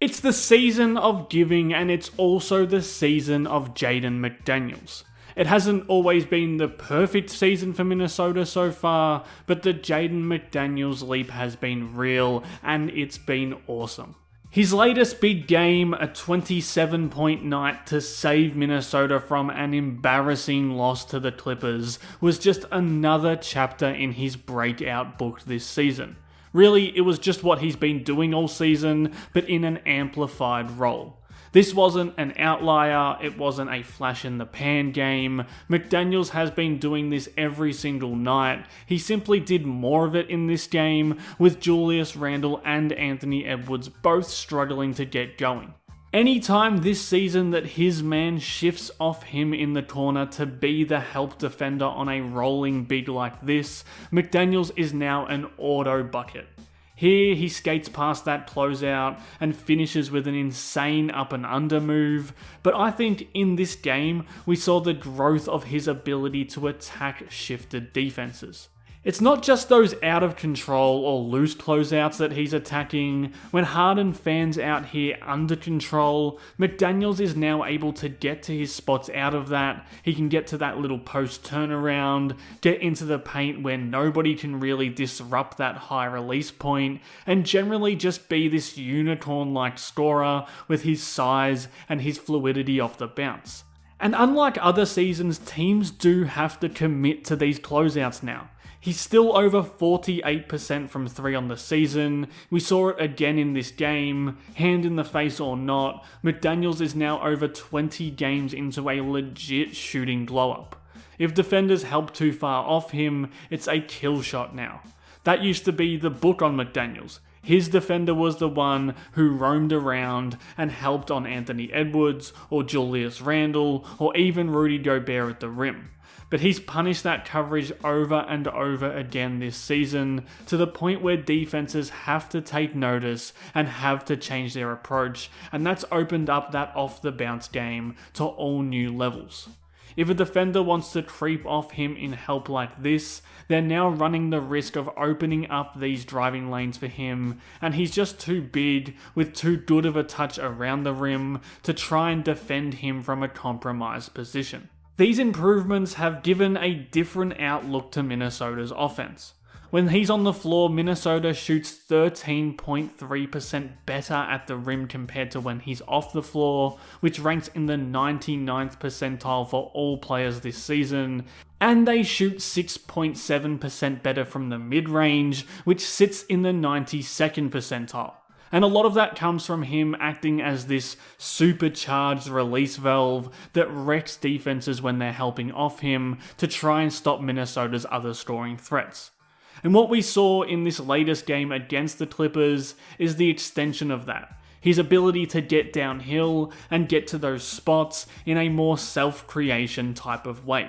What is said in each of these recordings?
It's the season of giving, and it's also the season of Jaden McDaniels. It hasn't always been the perfect season for Minnesota so far, but the Jaden McDaniels leap has been real, and it's been awesome. His latest big game, a 27-point night to save Minnesota from an embarrassing loss to the Clippers, was just another chapter in his breakout book this season. Really, it was just what he's been doing all season, but in an amplified role. This wasn't an outlier, it wasn't a flash in the pan game. McDaniels has been doing this every single night. He simply did more of it in this game, with Julius Randle and Anthony Edwards both struggling to get going. Anytime this season that his man shifts off him in the corner to be the help defender on a rolling big like this, McDaniels is now an auto bucket. Here he skates past that closeout and finishes with an insane up and under move, but I think in this game we saw the growth of his ability to attack shifted defenses. It's not just those out of control or loose closeouts that he's attacking. When Harden fans out here under control, McDaniels is now able to get to his spots out of that. He can get to that little post turnaround, get into the paint where nobody can really disrupt that high release point, and generally just be this unicorn-like scorer with his size and his fluidity off the bounce. And unlike other seasons, teams do have to commit to these closeouts now. He's still over 48% from 3 on the season. We saw it again in this game. Hand in the face or not, McDaniels is now over 20 games into a legit shooting glow-up. If defenders help too far off him, it's a kill shot now. That used to be the book on McDaniels. His defender was the one who roamed around and helped on Anthony Edwards, or Julius Randle, or even Rudy Gobert at the rim. But he's punished that coverage over and over again this season, to the point where defenses have to take notice and have to change their approach, and that's opened up that off-the-bounce game to all new levels. If a defender wants to creep off him in help like this, they're now running the risk of opening up these driving lanes for him, and he's just too big with too good of a touch around the rim to try and defend him from a compromised position. These improvements have given a different outlook to Minnesota's offense. When he's on the floor, Minnesota shoots 13.3% better at the rim compared to when he's off the floor, which ranks in the 99th percentile for all players this season, and they shoot 6.7% better from the mid-range, which sits in the 92nd percentile. And a lot of that comes from him acting as this supercharged release valve that wrecks defenses when they're helping off him to try and stop Minnesota's other scoring threats. And what we saw in this latest game against the Clippers is the extension of that. His ability to get downhill and get to those spots in a more self-creation type of way.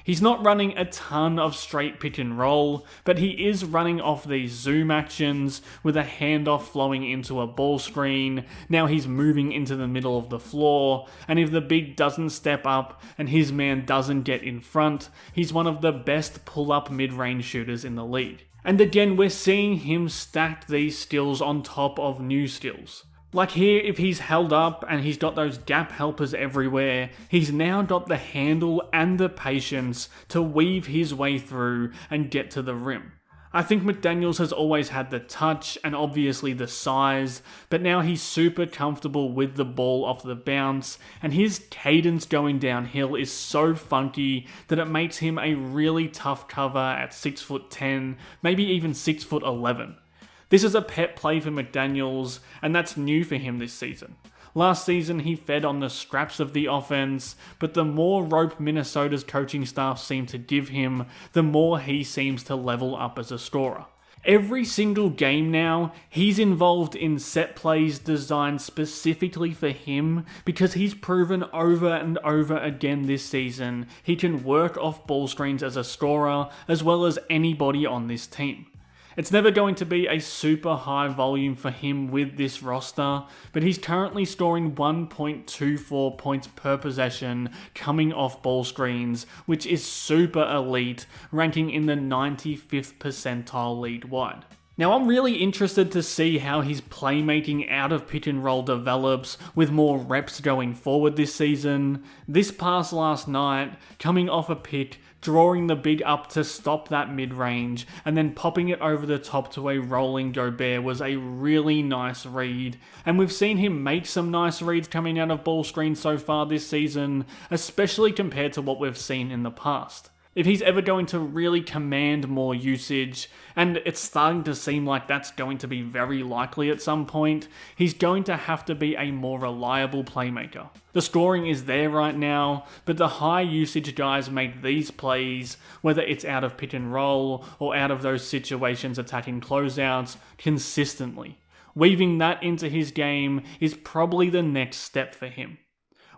He's not running a ton of straight pick and roll, but he is running off these zoom actions with a handoff flowing into a ball screen. Now he's moving into the middle of the floor, and if the big doesn't step up and his man doesn't get in front, he's one of the best pull-up mid-range shooters in the league. And again, we're seeing him stack these skills on top of new skills. Like here, if he's held up and he's got those gap helpers everywhere, he's now got the handle and the patience to weave his way through and get to the rim. I think McDaniels has always had the touch and obviously the size, but now he's super comfortable with the ball off the bounce, and his cadence going downhill is so funky that it makes him a really tough cover at 6'10", maybe even 6'11". This is a pet play for McDaniels, and that's new for him this season. Last season he fed on the scraps of the offense, but the more rope Minnesota's coaching staff seem to give him, the more he seems to level up as a scorer. Every single game now, he's involved in set plays designed specifically for him because he's proven over and over again this season he can work off ball screens as a scorer as well as anybody on this team. It's never going to be a super high volume for him with this roster, but he's currently scoring 1.24 points per possession coming off ball screens, which is super elite, ranking in the 95th percentile league-wide. Now I'm really interested to see how his playmaking out of pick and roll develops with more reps going forward this season. This pass last night, coming off a pick, drawing the big up to stop that mid-range, and then popping it over the top to a rolling Gobert was a really nice read. And we've seen him make some nice reads coming out of ball screens so far this season, especially compared to what we've seen in the past. If he's ever going to really command more usage, and it's starting to seem like that's going to be very likely at some point, he's going to have to be a more reliable playmaker. The scoring is there right now, but the high usage guys make these plays, whether it's out of pick and roll or out of those situations attacking closeouts, consistently. Weaving that into his game is probably the next step for him.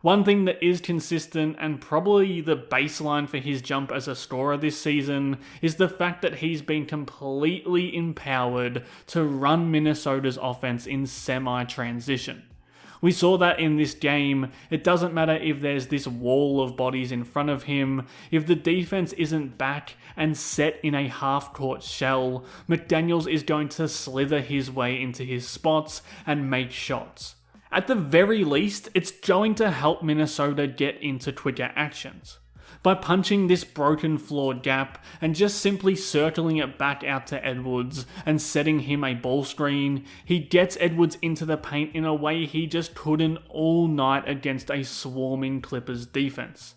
One thing that is consistent and probably the baseline for his jump as a scorer this season is the fact that he's been completely empowered to run Minnesota's offense in semi-transition. We saw that in this game. It doesn't matter if there's this wall of bodies in front of him, if the defense isn't back and set in a half-court shell, McDaniels is going to slither his way into his spots and make shots. At the very least, it's going to help Minnesota get into quicker actions. By punching this broken floor gap and just simply circling it back out to Edwards and setting him a ball screen, he gets Edwards into the paint in a way he just couldn't all night against a swarming Clippers defense.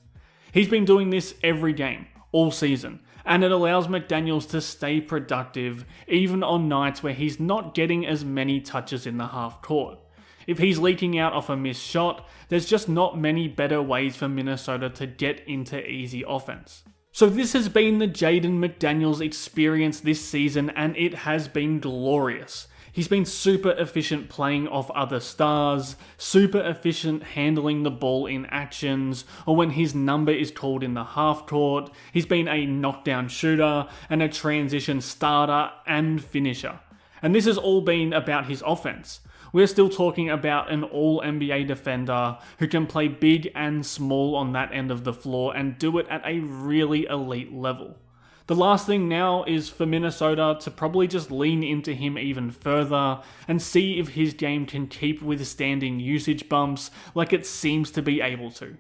He's been doing this every game, all season, and it allows McDaniels to stay productive even on nights where he's not getting as many touches in the half court. If he's leaking out off a missed shot, there's just not many better ways for Minnesota to get into easy offense. So this has been the Jaden McDaniels experience this season, and it has been glorious. He's been super efficient playing off other stars, super efficient handling the ball in actions, or when his number is called in the half court. He's been a knockdown shooter and a transition starter and finisher. And this has all been about his offense. We're still talking about an all-NBA defender who can play big and small on that end of the floor and do it at a really elite level. The last thing now is for Minnesota to probably just lean into him even further and see if his game can keep withstanding usage bumps like it seems to be able to.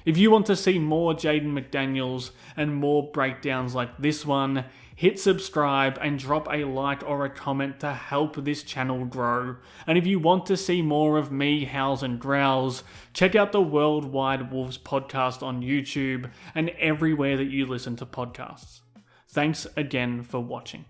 If you want to see more Jaden McDaniels and more breakdowns like this one, hit subscribe and drop a like or a comment to help this channel grow. And if you want to see more of me, Howls and Growls, check out the Worldwide Wolves podcast on YouTube and everywhere that you listen to podcasts. Thanks again for watching.